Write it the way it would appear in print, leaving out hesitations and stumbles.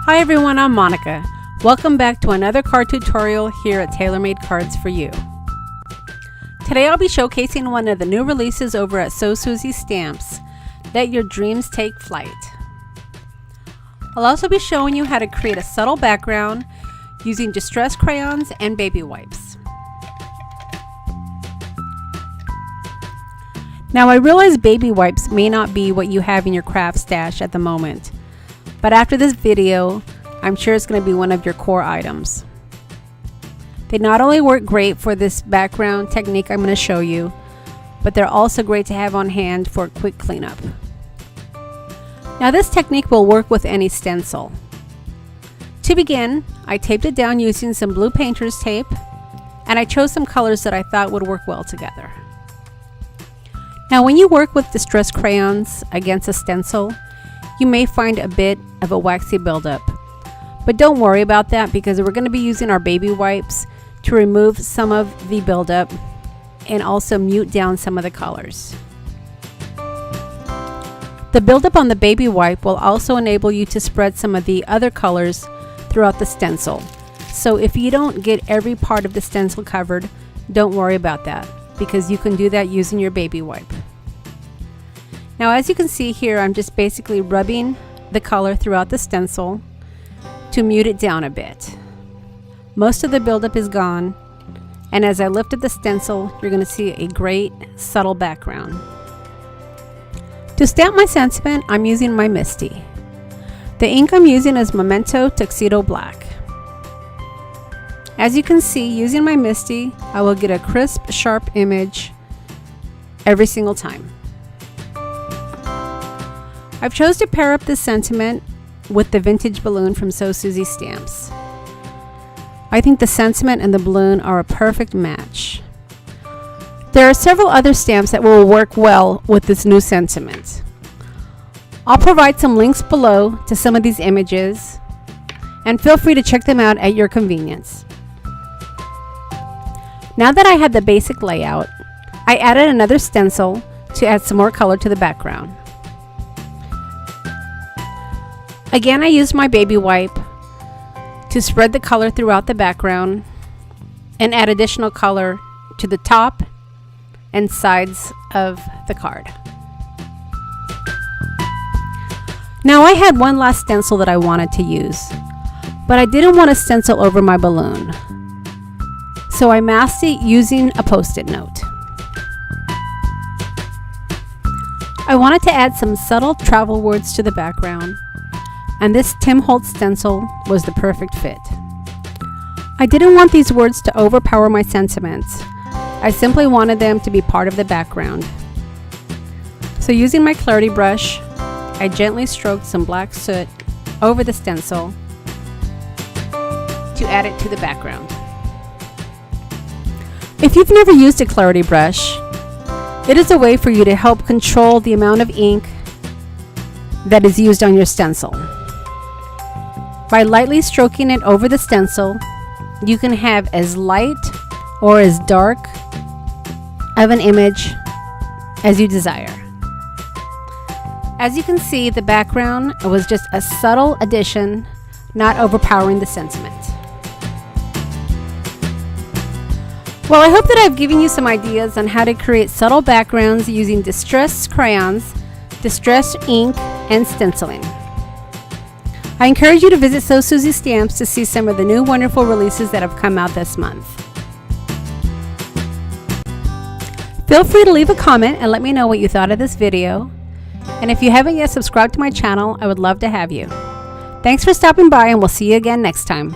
Hi everyone, I'm Monica. Welcome back to another card tutorial here at TaylorMade Cards for You. Today I'll be showcasing one of the new releases over at So Suzy Stamps, Let Your Dreams Take Flight. I'll also be showing you how to create a subtle background using distressed crayons and baby wipes. Now I realize baby wipes may not be what you have in your craft stash at the moment, but after this video, I'm sure it's going to be one of your core items. They not only work great for this background technique I'm going to show you, but they're also great to have on hand for a quick cleanup. Now this technique will work with any stencil. To begin, I taped it down using some blue painter's tape, and I chose some colors that I thought would work well together. Now when you work with distressed crayons against a stencil, you may find a bit of a waxy buildup, but don't worry about that because we're going to be using our baby wipes to remove some of the buildup and also mute down some of the colors. The buildup on the baby wipe will also enable you to spread some of the other colors throughout the stencil. So if you don't get every part of the stencil covered, don't worry about that because you can do that using your baby wipe. Now as you can see here, I'm just basically rubbing the color throughout the stencil to mute it down a bit. Most of the buildup is gone, and as I lift up the stencil, you're going to see a great subtle background. To stamp my sentiment, I'm using my Misty. The ink I'm using is Memento Tuxedo Black. As you can see, using my Misty, I will get a crisp, sharp image every single time. I've chose to pair up this sentiment with the vintage balloon from So Suzy Stamps. I think the sentiment and the balloon are a perfect match. There are several other stamps that will work well with this new sentiment. I'll provide some links below to some of these images, and feel free to check them out at your convenience. Now that I had the basic layout, I added another stencil to add some more color to the background. Again, I used my baby wipe to spread the color throughout the background and add additional color to the top and sides of the card. Now I had one last stencil that I wanted to use, but I didn't want to stencil over my balloon, so I masked it using a post-it note. I wanted to add some subtle travel words to the background, and this Holtz stencil was the perfect fit. I didn't want these words to overpower my sentiments. I simply wanted them to be part of the background. So using my clarity brush, I gently stroked some black soot over the stencil to add it to the background. If you've never used a clarity brush, it is a way for you to help control the amount of ink that is used on your stencil. By lightly stroking it over the stencil, you can have as light or as dark of an image as you desire. As you can see, the background was just a subtle addition, not overpowering the sentiment. Well, I hope that I've given you some ideas on how to create subtle backgrounds using distressed crayons, distressed ink, and stenciling. I encourage you to visit So Suzy Stamps to see some of the new wonderful releases that have come out this month. Feel free to leave a comment and let me know what you thought of this video. And if you haven't yet subscribed to my channel, I would love to have you. Thanks for stopping by, and we'll see you again next time.